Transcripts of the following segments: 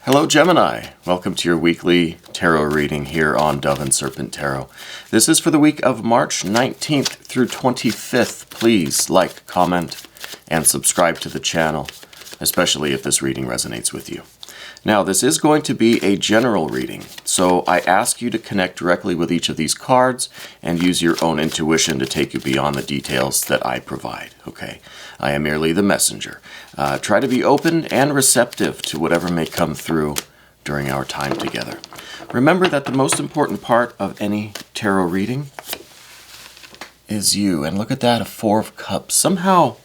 Hello Gemini, welcome to your weekly tarot reading here on Dove and Serpent Tarot. This is for the week of March 19th through 25th. Please like, comment, and subscribe to the channel, especially if this reading resonates with you. Now, this is going to be a general reading, so I ask you to connect directly with each of these cards and use your own intuition to take you beyond the details that I provide, okay? I am merely the messenger. Try to be open and receptive to whatever may come through during our time together. Remember that the most important part of any tarot reading is you. And look at that, a Four of Cups. Somehow,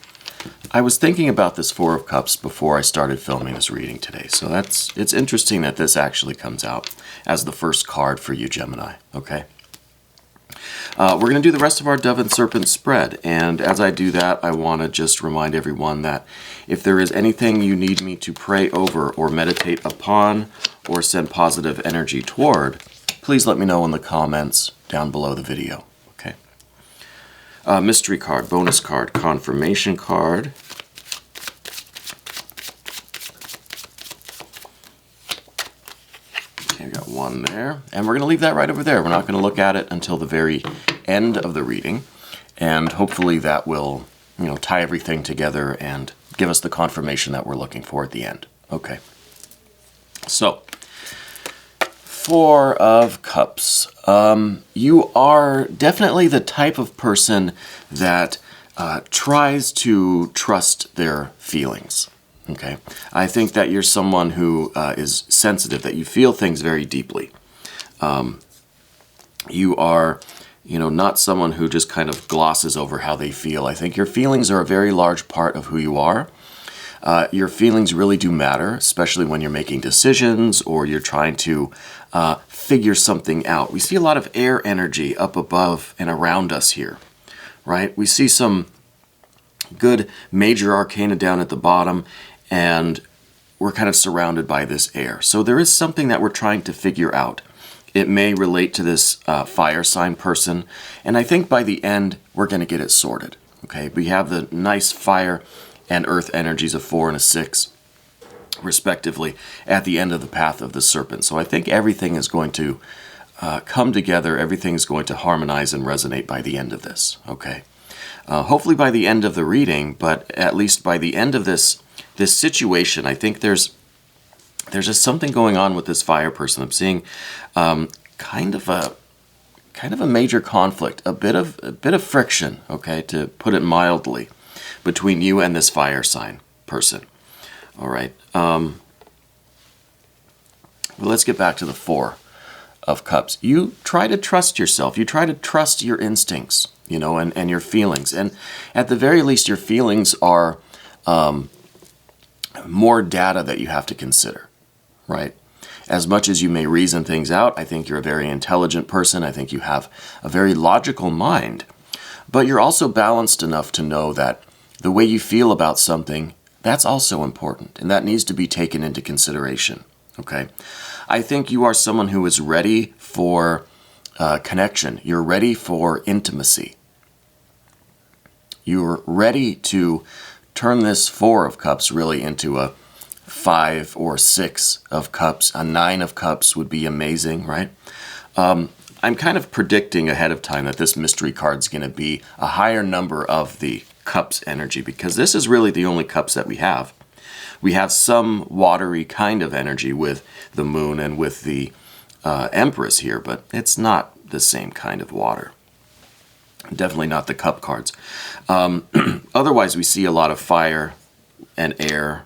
I was thinking about this Four of Cups before I started filming this reading today. So it's interesting that this actually comes out as the first card for you, Gemini, okay? We're going to do the rest of our Dove and Serpent spread, and as I do that, I want to just remind everyone that if there is anything you need me to pray over or meditate upon or send positive energy toward, please let me know in the comments down below the video, okay? Mystery card, bonus card, confirmation card. Okay, we got one there, and we're going to leave that right over there. We're not going to look at it until the very end of the reading, and hopefully that will, tie everything together and give us the confirmation that we're looking for at the end. Okay. So, Four of Cups. You are definitely the type of person that tries to trust their feelings. Okay. I think that you're someone who is sensitive, that you feel things very deeply. You are, not someone who just kind of glosses over how they feel. I think your feelings are a very large part of who you are. Your feelings really do matter, especially when you're making decisions or you're trying to figure something out. We see a lot of air energy up above and around us here, right? We see some good major arcana down at the bottom, and we're kind of surrounded by this air. So there is something that we're trying to figure out. It may relate to this fire sign person, and I think by the end, we're going to get it sorted, okay? We have the nice fire and earth energies, a 4 and a 6, respectively, at the end of the path of the serpent. So I think everything is going to come together, everything is going to harmonize and resonate by the end of this, okay? Hopefully by the end of the reading, but at least by the end of this situation, I think there's just something going on with this fire person. I'm seeing kind of a major conflict, a bit of friction, okay, to put it mildly, between you and this fire sign person. All right. Well, let's get back to the Four of Cups. You try to trust yourself. You try to trust your instincts, and your feelings. And at the very least, your feelings are more data that you have to consider, right? As much as you may reason things out, I think you're a very intelligent person. I think you have a very logical mind. But you're also balanced enough to know that the way you feel about something, that's also important, and that needs to be taken into consideration, okay? I think you are someone who is ready for connection. You're ready for intimacy. You're ready to turn this Four of Cups really into a 5 or 6 of Cups. A 9 of Cups would be amazing, right? I'm kind of predicting ahead of time that this mystery card's going to be a higher number of the Cups energy, because this is really the only Cups that we have. We have some watery kind of energy with the Moon and with the Empress here, but it's not the same kind of water. Definitely not the Cup cards. Otherwise, we see a lot of fire and air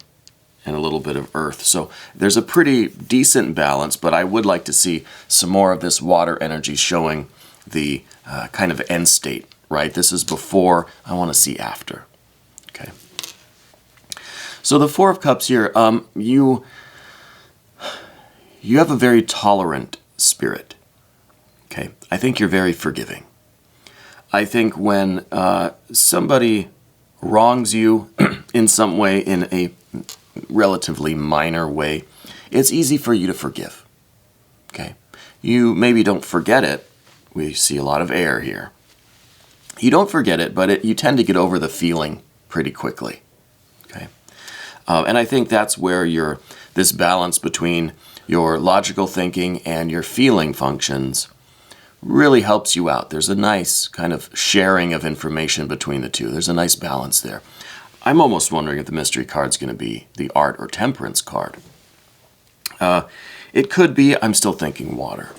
and a little bit of earth. So there's a pretty decent balance, but I would like to see some more of this water energy showing the kind of end state, right? This is before, I want to see after, okay? So the Four of Cups here, you have a very tolerant spirit, okay? I think you're very forgiving. I think when somebody wrongs you in some way, in a relatively minor way, it's easy for you to forgive, okay? You maybe don't forget it. We see a lot of air here. You don't forget it, but you tend to get over the feeling pretty quickly, okay? And I think that's where this balance between your logical thinking and your feeling functions really helps you out. There's a nice kind of sharing of information between the two. There's a nice balance there. I'm almost wondering if the mystery card's going to be the Art or Temperance card. It could be. I'm still thinking water.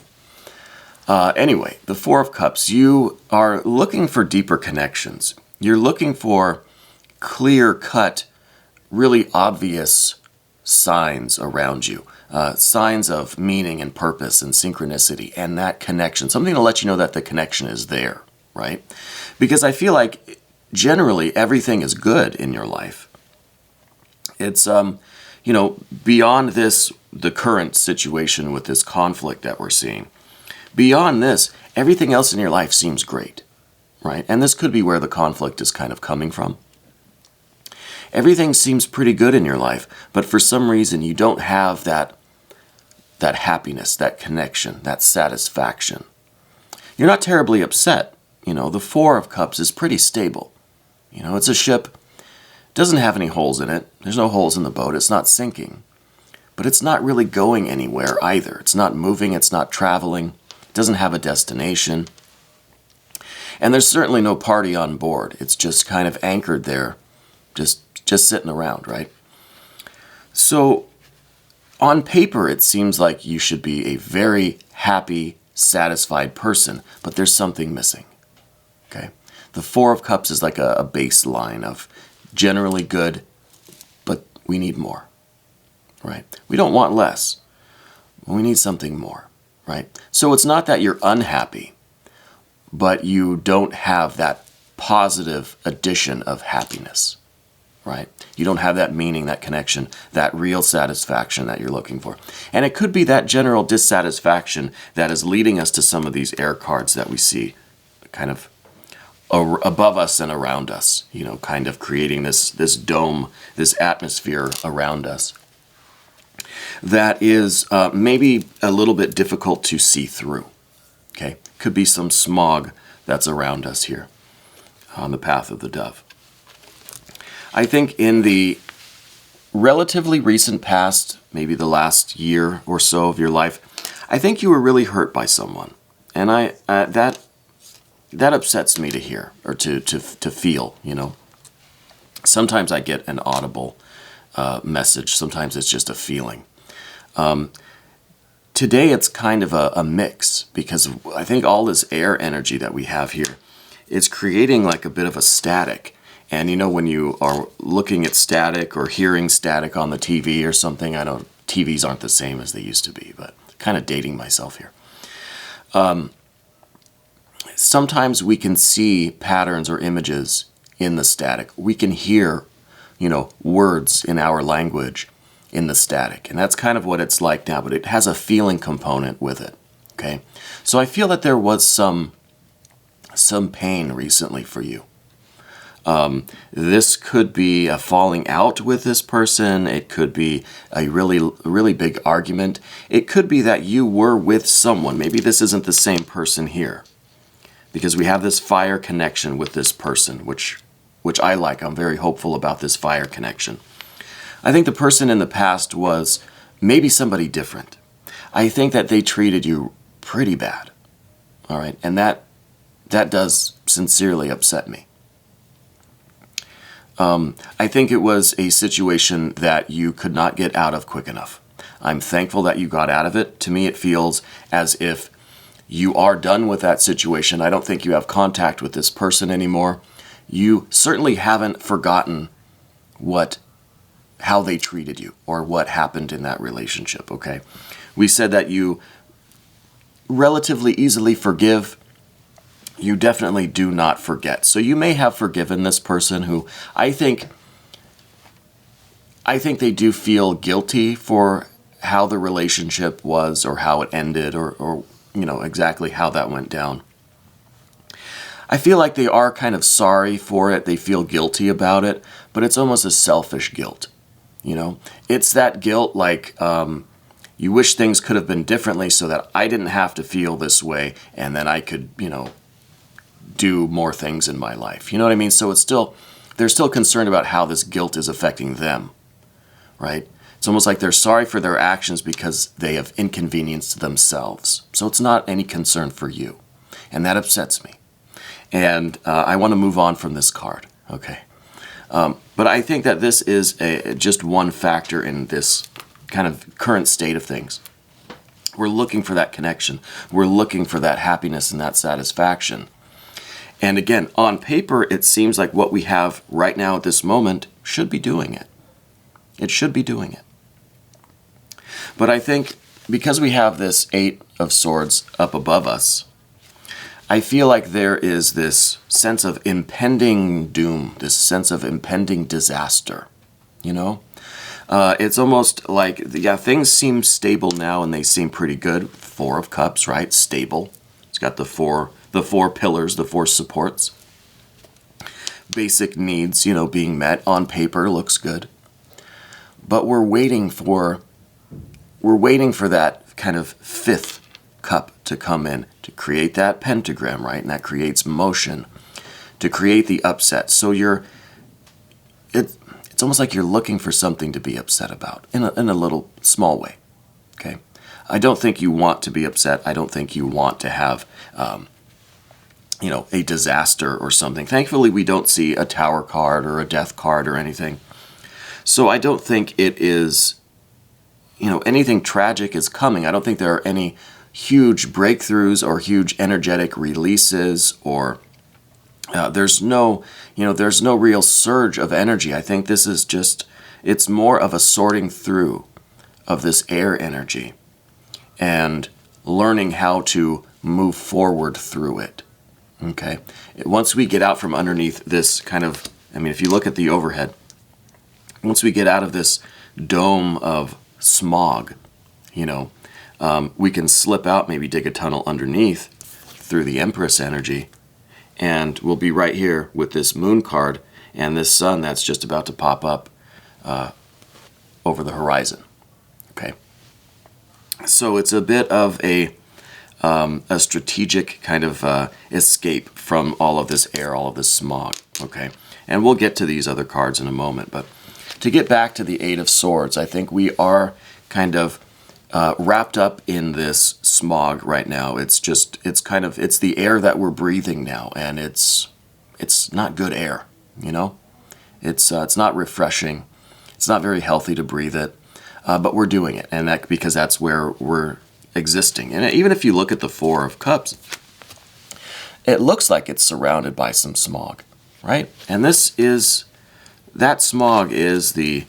Anyway, the Four of Cups. You are looking for deeper connections. You're looking for clear-cut, really obvious signs around you. Signs of meaning and purpose and synchronicity and that connection. Something to let you know that the connection is there, right? Because I feel like generally everything is good in your life. It's, beyond this, the current situation with this conflict that we're seeing. Beyond this, everything else in your life seems great, right? And this could be where the conflict is kind of coming from. Everything seems pretty good in your life, but for some reason you don't have that happiness, that connection, that satisfaction. You're not terribly upset. The Four of Cups is pretty stable. It's a ship. Doesn't have any holes in it. There's no holes in the boat. It's not sinking. But it's not really going anywhere either. It's not moving. It's not traveling. It doesn't have a destination. And there's certainly no party on board. It's just kind of anchored there, just sitting around, right? So on paper, it seems like you should be a very happy, satisfied person, but there's something missing, okay? The Four of Cups is like a baseline of generally good, but we need more, right? We don't want less. We need something more, right? So it's not that you're unhappy, but you don't have that positive addition of happiness, right? You don't have that meaning, that connection, that real satisfaction that you're looking for. And it could be that general dissatisfaction that is leading us to some of these air cards that we see kind of above us and around us, kind of creating this dome, this atmosphere around us that is maybe a little bit difficult to see through, okay? Could be some smog that's around us here on the path of the dove. I think in the relatively recent past, maybe the last year or so of your life, I think you were really hurt by someone. And that upsets me to hear or to feel, Sometimes I get an audible message. Sometimes it's just a feeling. Today it's kind of a mix because I think all this air energy that we have here is creating like a bit of a static. And when you are looking at static or hearing static on the TV or something, TVs aren't the same as they used to be, but kind of dating myself here. Sometimes we can see patterns or images in the static. We can hear, words in our language in the static. And that's kind of what it's like now, but it has a feeling component with it, okay? So I feel that there was some pain recently for you. This could be a falling out with this person. It could be a really big argument. It could be that you were with someone. Maybe this isn't the same person here, because we have this fire connection with this person, which I like. I'm very hopeful about this fire connection. I think the person in the past was maybe somebody different. I think that they treated you pretty bad. All right, and that does sincerely upset me. I think it was a situation that you could not get out of quick enough. I'm thankful that you got out of it. To me, it feels as if you are done with that situation. I don't think you have contact with this person anymore. You certainly haven't forgotten how they treated you or what happened in that relationship, okay? We said that you relatively easily forgive. You definitely do not forget. So you may have forgiven this person who I think they do feel guilty for how the relationship was or how it ended or exactly how that went down. I feel like they are kind of sorry for it. They feel guilty about it, but it's almost a selfish guilt. It's that guilt like you wish things could have been differently so that I didn't have to feel this way and then I could, do more things in my life. You know what I mean? So they're still concerned about how this guilt is affecting them. right? It's almost like they're sorry for their actions because they have inconvenienced themselves. So it's not any concern for you. And that upsets me. And I want to move on from this card, okay? But I think that this is just one factor in this kind of current state of things. We're looking for that connection. We're looking for that happiness and that satisfaction. And again, on paper, it seems like what we have right now at this moment should be doing it. It should be doing it. But I think because we have this Eight of Swords up above us, I feel like there is this sense of impending doom, this sense of impending disaster, you know? It's almost like, yeah, things seem stable now and they seem pretty good. Four of Cups, right? Stable. It's got the four pillars, the four supports. Basic needs, you know, being met. On paper, looks good. But we're waiting for that kind of fifth cup to come in, to create that pentagram, right? And that creates motion, to create the upset. So it's almost like you're looking for something to be upset about in a little small way, okay? I don't think you want to be upset. I don't think you want to have, you know, a disaster or something. Thankfully, we don't see a Tower card or a Death card or anything. So I don't think it is, you know, anything tragic is coming. I don't think there are any huge breakthroughs or huge energetic releases, or there's no real surge of energy. I think this is just, it's more of a sorting through of this air energy and learning how to move forward through it. Okay. Once we get out from underneath this kind of, I mean, if you look at the overhead, once we get out of this dome of smog, you know, we can slip out, maybe dig a tunnel underneath through the Empress energy, and we'll be right here with this moon card and this sun that's just about to pop up over the horizon. Okay. So it's a bit of a strategic kind of escape from all of this air, all of this smog. Okay. And we'll get to these other cards in a moment, but to get back to the Eight of Swords, I think we are kind of wrapped up in this smog right now. It's the air that we're breathing now, and it's not good air, you know? It's not refreshing. It's not very healthy to breathe it, but we're doing it, and because that's where we're existing. And even if you look at the Four of Cups, it looks like it's surrounded by some smog, right? And that smog is we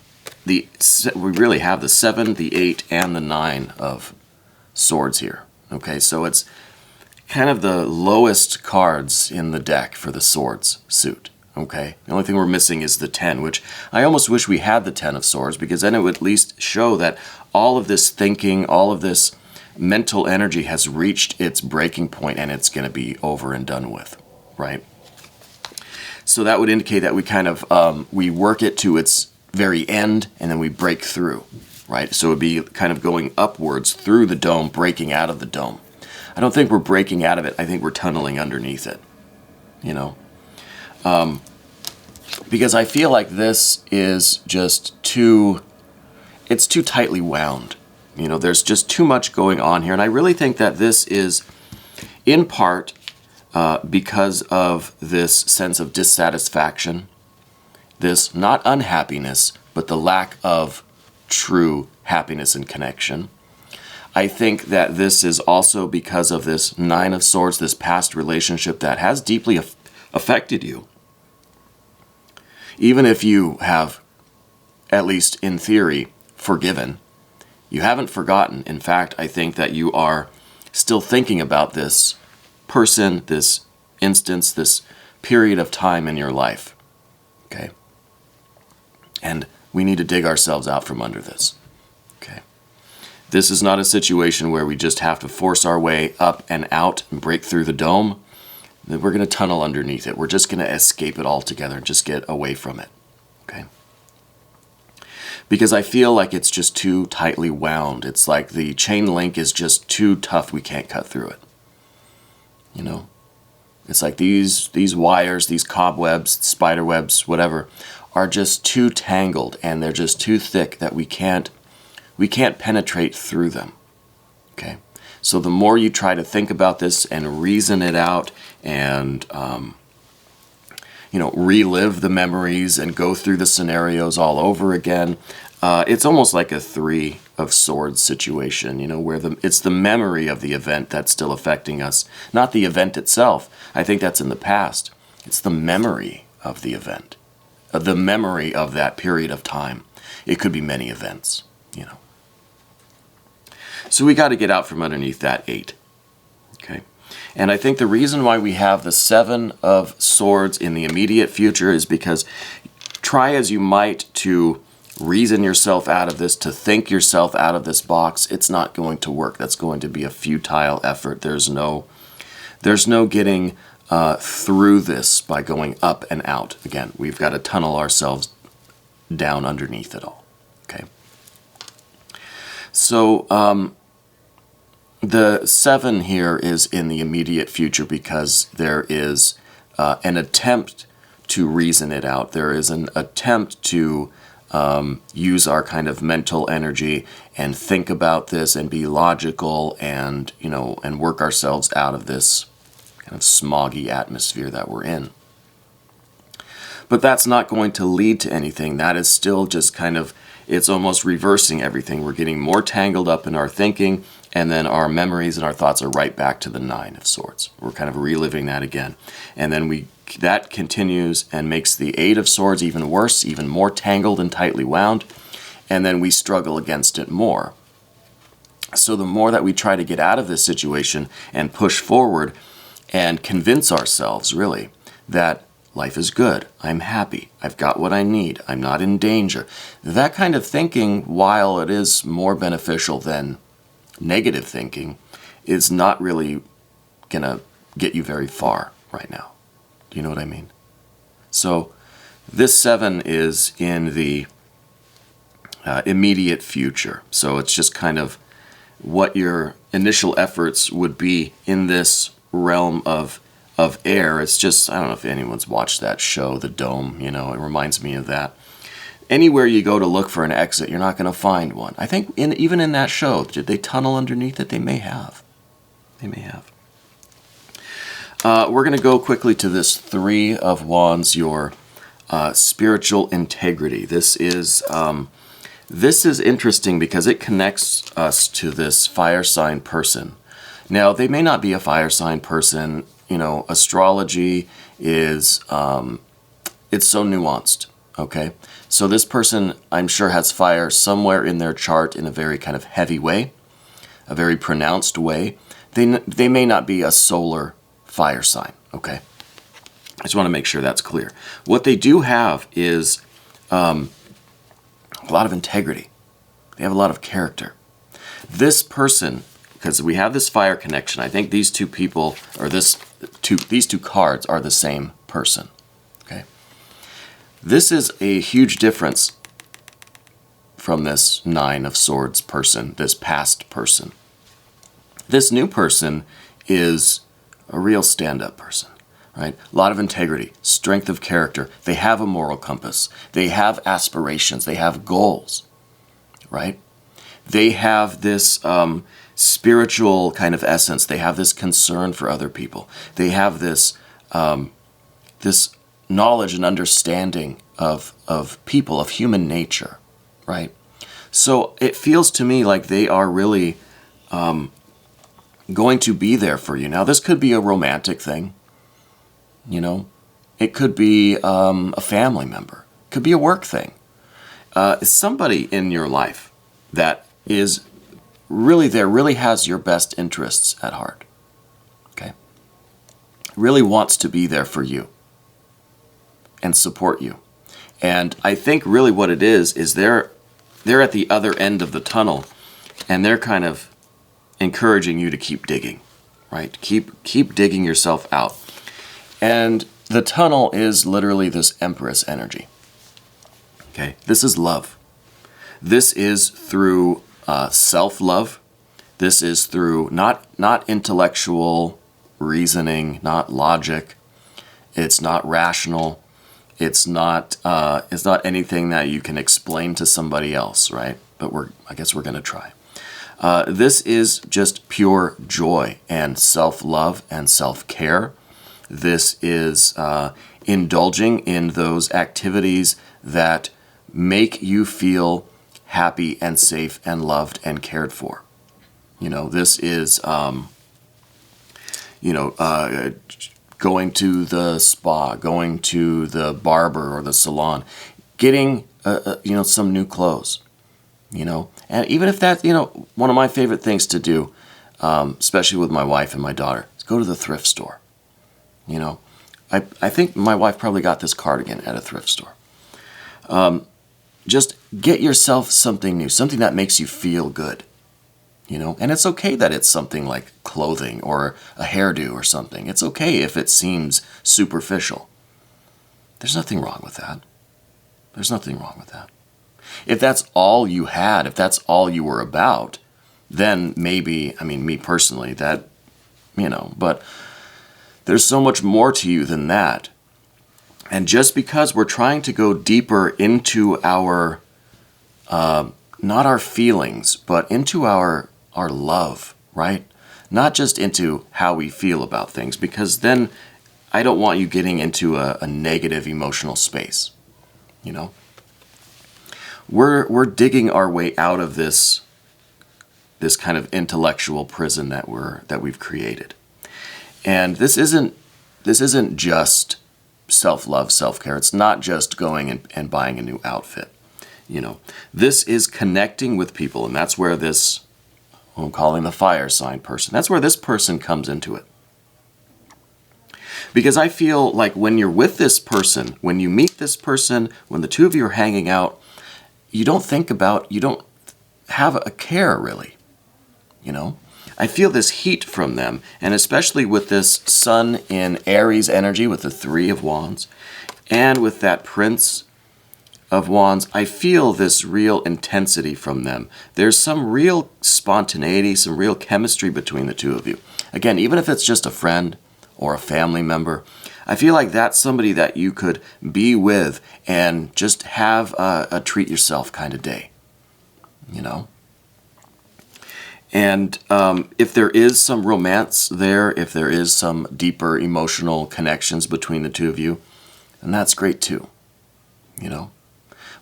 really have the 7, the 8, and the 9 of Swords here. Okay, so it's kind of the lowest cards in the deck for the Swords suit. Okay, the only thing we're missing is the 10, which I almost wish we had the 10 of Swords, because then it would at least show that all of this thinking, all of this mental energy has reached its breaking point and it's going to be over and done with, right? So that would indicate that we kind of, we work it to its very end and then we break through, right? So it would be kind of going upwards through the dome, breaking out of the dome. I don't think we're breaking out of it. I think we're tunneling underneath it, you know? Because I feel like this is just it's too tightly wound. You know, there's just too much going on here. And I really think that this is, in part, because of this sense of dissatisfaction, this not unhappiness, but the lack of true happiness and connection. I think that this is also because of this 9 of Swords, this past relationship that has deeply affected you. Even if you have, at least in theory, forgiven, you haven't forgotten. In fact, I think that you are still thinking about this person, this instance, this period of time in your life. Okay? And we need to dig ourselves out from under this. Okay? This is not a situation where we just have to force our way up and out and break through the dome. We're going to tunnel underneath it. We're just going to escape it altogether and just get away from it. Okay? Because I feel like it's just too tightly wound. It's like the chain link is just too tough. We can't cut through it. You know? It's like these wires, these cobwebs, spider webs, whatever, are just too tangled and they're just too thick that we can't penetrate through them. Okay? So the more you try to think about this and reason it out and relive the memories and go through the scenarios all over again, it's almost like a 3 of Swords situation, where it's the memory of the event that's still affecting us, not the event itself. I think that's in the past. It's the memory of the event, the memory of that period of time. It could be many events, So we got to get out from underneath that 8. Okay? And I think the reason why we have the 7 of Swords in the immediate future is because try as you might to reason yourself out of this, to think yourself out of this box, it's not going to work. That's going to be a futile effort. There's no getting through this by going up and out. Again, we've got to tunnel ourselves down underneath it all. Okay. So the 7 here is in the immediate future because there is an attempt to reason it out. There is an attempt to use our kind of mental energy and think about this and be logical and, and work ourselves out of this kind of smoggy atmosphere that we're in. But that's not going to lead to anything. That is still just kind of, it's almost reversing everything. We're getting more tangled up in our thinking, and then our memories and our thoughts are right back to the 9 of Swords. We're kind of reliving that again. And then that continues and makes the 8 of Swords even worse, even more tangled and tightly wound, and then we struggle against it more. So the more that we try to get out of this situation and push forward and convince ourselves, really, that life is good, I'm happy, I've got what I need, I'm not in danger. That kind of thinking, while it is more beneficial than negative thinking, is not really going to get you very far right now. Do you know what I mean? So this 7 is in the immediate future. So it's just kind of what your initial efforts would be in this realm of air. It's just, I don't know if anyone's watched that show, The Dome, it reminds me of that. Anywhere you go to look for an exit, you're not going to find one. I think even in that show, did they tunnel underneath it? They may have. They may have. We're going to go quickly to this 3 of Wands, your spiritual integrity. This is interesting because it connects us to this fire sign person. Now, they may not be a fire sign person. Astrology is, it's so nuanced, okay? So this person, I'm sure, has fire somewhere in their chart in a very kind of heavy way, a very pronounced way. They may not be a solar fire sign, okay? I just want to make sure that's clear. What they do have is a lot of integrity. They have a lot of character. This person, because we have this fire connection, I think these two people, or these two cards are the same person, okay? This is a huge difference from this 9 of Swords person, this past person. This new person is a real stand-up person, right? A lot of integrity, strength of character. They have a moral compass. They have aspirations. They have goals, right? They have this spiritual kind of essence. They have this concern for other people. They have this this knowledge and understanding of people, of human nature, right? So it feels to me like they are really going to be there for you. Now, this could be a romantic thing, It could be a family member. It could be a work thing. Somebody in your life that is really there, really has your best interests at heart, okay? Really wants to be there for you and support you. And I think really what it is they're at the other end of the tunnel, and they're kind of encouraging you to keep digging, right? Keep digging yourself out. And the tunnel is literally this Empress energy, okay? This is love. This is through self-love. This is through not intellectual reasoning, not logic. It's not rational. It's not anything that you can explain to somebody else, right? But I guess we're going to try. This is just pure joy and self-love and self-care. This is indulging in those activities that make you feel happy and safe and loved and cared for. This is, going to the spa, going to the barber or the salon, getting, some new clothes, And even if that's, one of my favorite things to do, especially with my wife and my daughter, is go to the thrift store. I think my wife probably got this cardigan at a thrift store. Just get yourself something new, something that makes you feel good. And it's okay that it's something like clothing or a hairdo or something. It's okay if it seems superficial. There's nothing wrong with that. There's nothing wrong with that. If that's all you had, if that's all you were about, then maybe, me personally, that, but there's so much more to you than that. And just because we're trying to go deeper into our, not our feelings, but into our love, right? Not just into how we feel about things, because then I don't want you getting into a negative emotional space. We're digging our way out of this kind of intellectual prison that we've created. And this isn't just self-love, self-care. It's not just going and buying a new outfit. This is connecting with people, and that's where this, I'm calling the fire sign person, that's where this person comes into it. Because I feel like when you're with this person, when you meet this person, when the two of you are hanging out, you don't have a care really. I feel this heat from them, and especially with this sun in Aries energy with the Three of Wands, and with that Prince of Wands, I feel this real intensity from them. There's some real spontaneity, some real chemistry between the two of you. Again, even if it's just a friend or a family member, I feel like that's somebody that you could be with and just have a treat yourself kind of day, And if there is some romance there, if there is some deeper emotional connections between the two of you, then that's great too,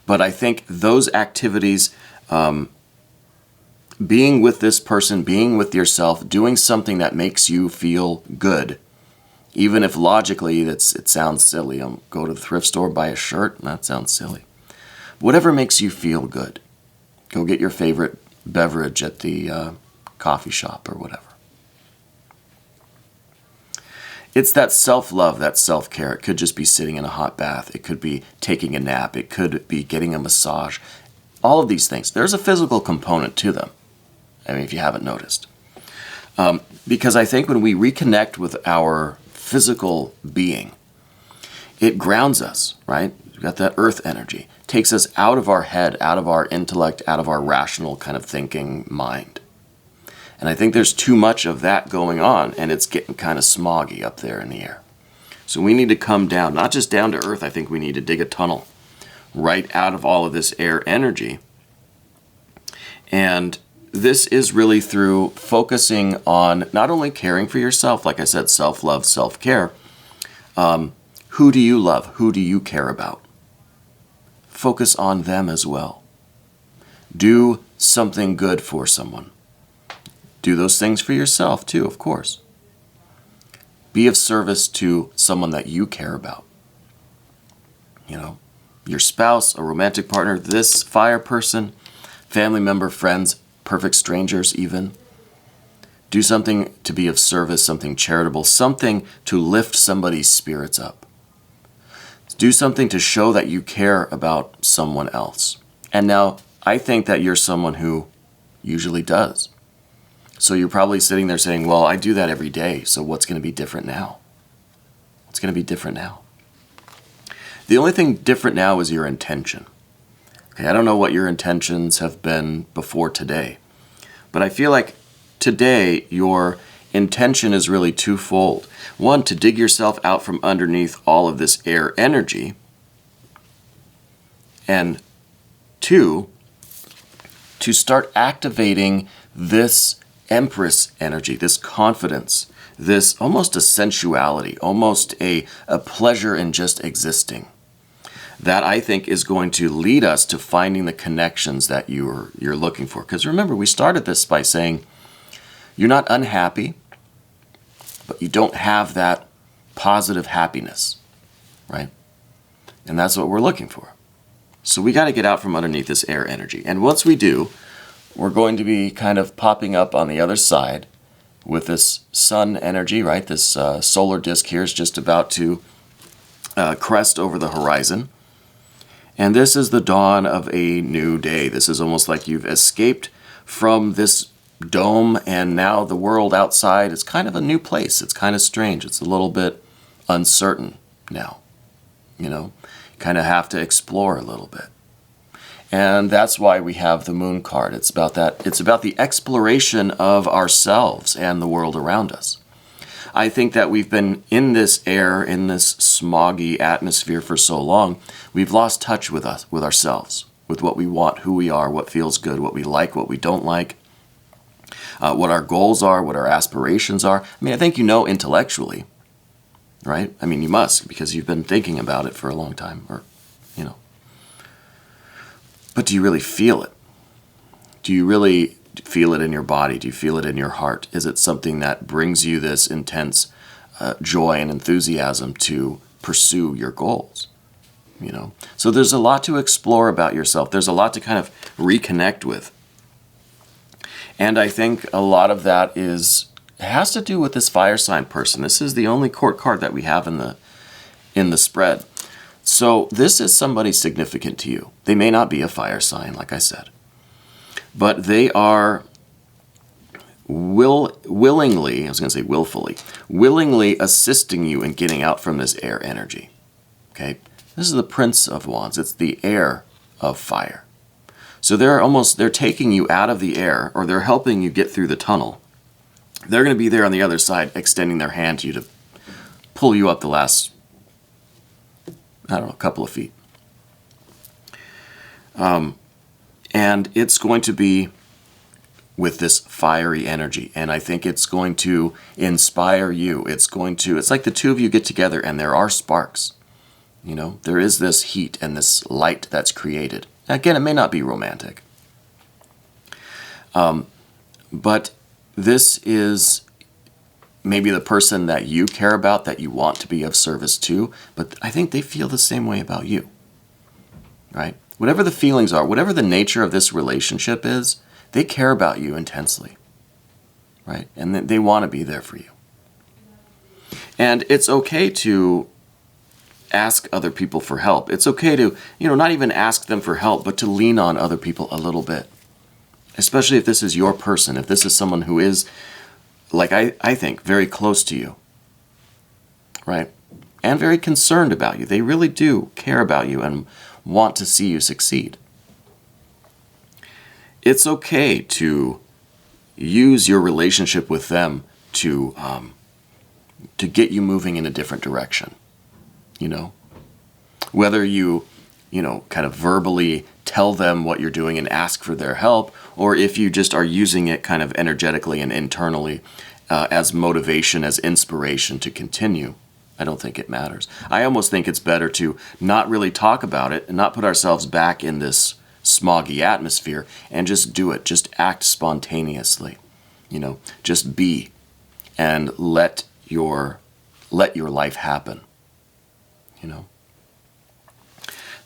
But I think those activities, being with this person, being with yourself, doing something that makes you feel good, even if logically it sounds silly. Go to the thrift store, buy a shirt, that sounds silly. Whatever makes you feel good. Go get your favorite beverage at the coffee shop or whatever. It's that self-love, that self-care. It could just be sitting in a hot bath. It could be taking a nap. It could be getting a massage. All of these things. There's a physical component to them. If you haven't noticed. Because I think when we reconnect with our physical being, it grounds us, right? We've got that earth energy. Takes us out of our head, out of our intellect, out of our rational kind of thinking mind. And I think there's too much of that going on, and it's getting kind of smoggy up there in the air. So we need to come down, not just down to earth. I think we need to dig a tunnel right out of all of this air energy. And this is really through focusing on not only caring for yourself, like I said, self-love, self-care. Who do you love? Who do you care about? Focus on them as well. Do something good for someone. Do those things for yourself too, of course. Be of service to someone that you care about. Your spouse, a romantic partner, this fire person, family member, friends, perfect strangers even. Do something to be of service, something charitable, something to lift somebody's spirits up. Do something to show that you care about someone else. And now, I think that you're someone who usually does. So you're probably sitting there saying, well, I do that every day, so what's going to be different now? What's going to be different now? The only thing different now is your intention. Okay, I don't know what your intentions have been before today, but I feel like today your intention is really twofold. One, to dig yourself out from underneath all of this air energy, And two, to start activating this Empress energy, this confidence, this almost a sensuality, almost a pleasure in just existing. That I think is going to lead us to finding the connections that you're looking for. Because remember, we started this by saying you're not unhappy, but you don't have that positive happiness, right? And that's what we're looking for. So we got to get out from underneath this air energy. And once we do, we're going to be kind of popping up on the other side with this sun energy, right? This solar disk here is just about to crest over the horizon. And this is the dawn of a new day. This is almost like you've escaped from this dome, and now the world outside is kind of a new place. It's kind of strange. It's a little bit uncertain now. You know, you kind of have to explore a little bit. And that's why we have the moon card. It's about that. It's about the exploration of ourselves and the world around us. I think that we've been in this air, in this smoggy atmosphere for so long, we've lost touch with us, with ourselves, with what we want, who we are, what feels good, what we like, what we don't like, what our goals are, what our aspirations are. I mean, I think you know intellectually, right? I mean, you must, because you've been thinking about it for a long time, or, you know. But do you really feel it? Do you really feel it in your body? Do you feel it in your heart? Is it something that brings you this intense joy and enthusiasm to pursue your goals? You know, so there's a lot to explore about yourself. There's a lot to kind of reconnect with. And I think a lot of that has to do with this fire sign person. This is the only court card that we have in the spread. So this is somebody significant to you. They may not be a fire sign, like I said, but they are willingly assisting you in getting out from this air energy. Okay, this is the Prince of Wands. It's the air of fire. So they're taking you out of the air, or they're helping you get through the tunnel. They're going to be there on the other side, extending their hand to you to pull you up the last, couple of feet. And it's going to be with this fiery energy. And I think it's going to inspire you. It's like the two of you get together and there are sparks. You know, there is this heat and this light that's created. Again, it may not be romantic. But this is maybe the person that you care about, that you want to be of service to, but I think they feel the same way about you, right? Whatever the feelings are, whatever the nature of this relationship is, they care about you intensely, right? And they want to be there for you. And it's okay to ask other people for help. It's okay to, not even ask them for help, but to lean on other people a little bit. Especially if this is your person, if this is someone who is, like I think, very close to you, right? And very concerned about you. They really do care about you and want to see you succeed. It's okay to use your relationship with them to get you moving in a different direction. Whether you kind of verbally tell them what you're doing and ask for their help, or if you just are using it kind of energetically and internally as motivation, as inspiration to continue. I don't think it matters. I almost think it's better to not really talk about it and not put ourselves back in this smoggy atmosphere and just do it. Just act spontaneously. Just be and let your life happen.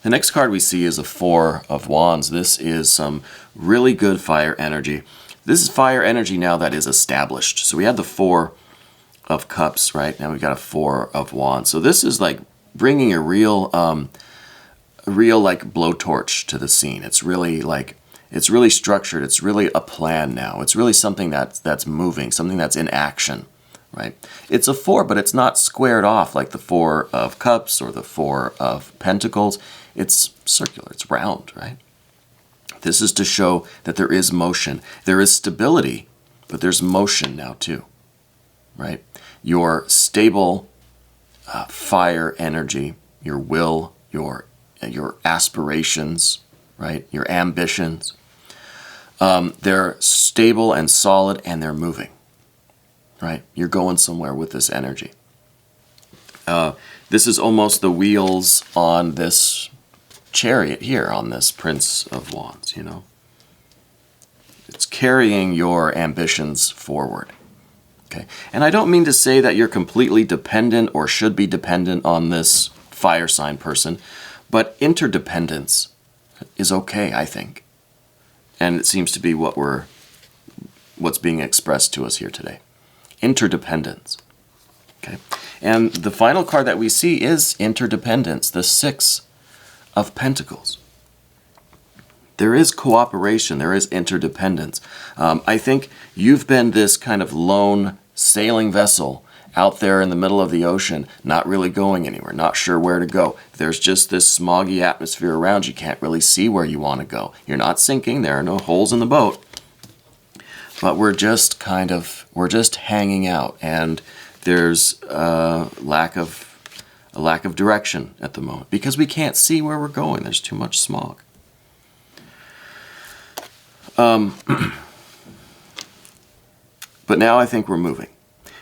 The next card we see is a Four of Wands. This is some really good fire energy. This is fire energy now that is established. So we had the Four of Cups, right? Now we've got a Four of Wands. So this is like bringing a real like blowtorch to the scene. It's really structured. It's really a plan now. It's really something that's moving, something that's in action, right? It's a four, but it's not squared off like the Four of Cups or the Four of Pentacles. It's circular. It's round, right? This is to show that there is motion. There is stability, but there's motion now too, right? Your stable fire energy, your will, your your aspirations, right? Your ambitions. They're stable and solid, and they're moving, right? You're going somewhere with this energy. This is almost the wheels on this chariot here, on this Prince of Wands, you know? It's carrying your ambitions forward. Okay. And I don't mean to say that you're completely dependent or should be dependent on this fire sign person, but interdependence is okay, I think. And it seems to be what's being expressed to us here today. Interdependence. Okay. And the final card that we see is interdependence, the Six of Pentacles. There is cooperation, there is interdependence. I think you've been this kind of lone sailing vessel out there in the middle of the ocean, not really going anywhere, not sure where to go. There's just this smoggy atmosphere around you, can't really see where you want to go. You're not sinking, there are no holes in the boat. But we're just hanging out, and there's a lack of direction at the moment because we can't see where we're going. There's too much smog. But now I think we're moving.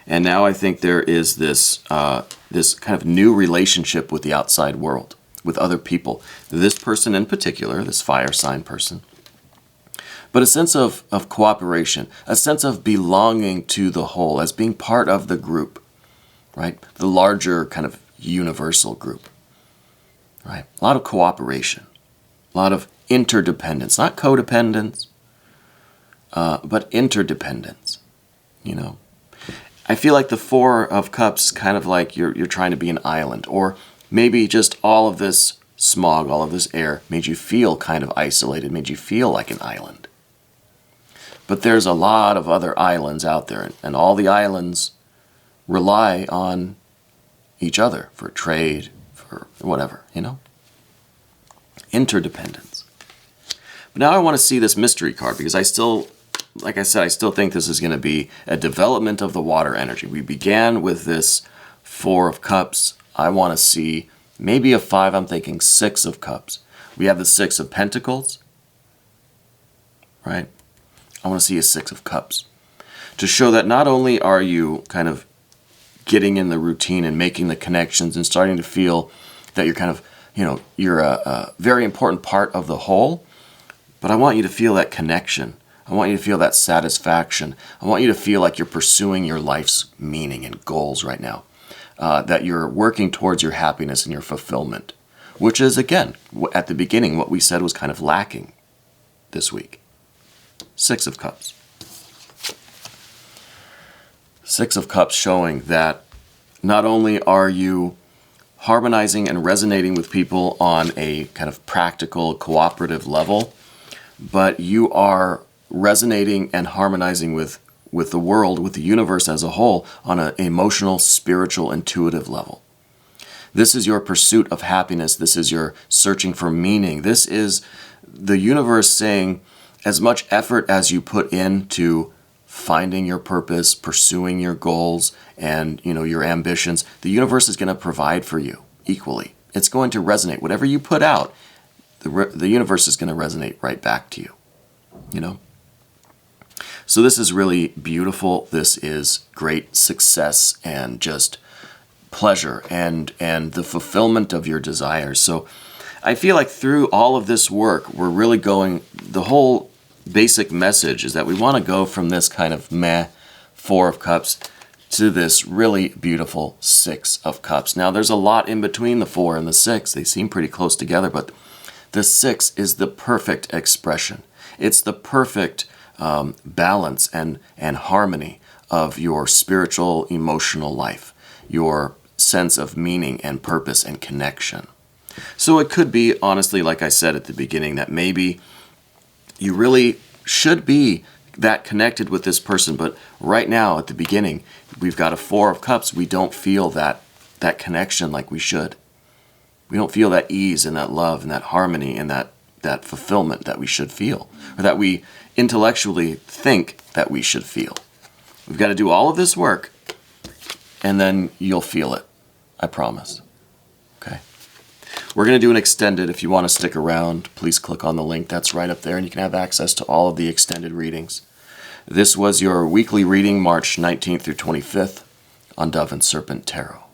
And now I think there is this kind of new relationship with the outside world, with other people. This person in particular, this fire sign person. But a sense of cooperation, a sense of belonging to the whole, as being part of the group, right? The larger kind of universal group, right? A lot of cooperation, a lot of interdependence, not codependence, but interdependence, you know. I feel like the Four of Cups kind of like you're trying to be an island, or maybe just all of this smog, all of this air made you feel kind of isolated, made you feel like an island. But there's a lot of other islands out there, and all the islands rely on each other for trade, for whatever, you know? Interdependence. But now I want to see this mystery card because I still, like I said, I still think this is going to be a development of the water energy. We began with this Four of Cups. I want to see maybe a 5, I'm thinking 6 of Cups. We have the 6 of Pentacles, right? I want to see a 6 of Cups to show that not only are you kind of getting in the routine and making the connections and starting to feel that you're kind of, you know, you're a very important part of the whole, but I want you to feel that connection. I want you to feel that satisfaction. I want you to feel like you're pursuing your life's meaning and goals right now, that you're working towards your happiness and your fulfillment, which is, again, at the beginning, what we said was kind of lacking this week. 6 of Cups. 6 of Cups showing that not only are you harmonizing and resonating with people on a kind of practical, cooperative level, but you are resonating and harmonizing with the world, with the universe as a whole, on an emotional, spiritual, intuitive level. This is your pursuit of happiness. This is your searching for meaning. This is the universe saying, as much effort as you put into finding your purpose, pursuing your goals, and your ambitions, the universe is going to provide for you equally. It's going to resonate. Whatever you put out, the universe is going to resonate right back to you. So this is really beautiful. This is great success and just pleasure and the fulfillment of your desires. So I feel like through all of this work, we're really going, the whole basic message is that we want to go from this kind of meh 4 of Cups to this really beautiful 6 of Cups. Now there's a lot in between the 4 and the 6. They seem pretty close together, but the 6 is the perfect expression. It's the perfect balance and harmony of your spiritual, emotional life, your sense of meaning and purpose and connection. So it could be, honestly, like I said at the beginning, that maybe you really should be that connected with this person, but right now at the beginning, we've got a 4 of Cups. We don't feel that connection like we should. We don't feel that ease and that love and that harmony and that fulfillment that we should feel, or that we intellectually think that we should feel. We've got to do all of this work, and then you'll feel it. I promise. Okay. We're going to do an extended. If you want to stick around, please click on the link that's right up there, and you can have access to all of the extended readings. This was your weekly reading, March 19th through 25th on Dove and Serpent Tarot.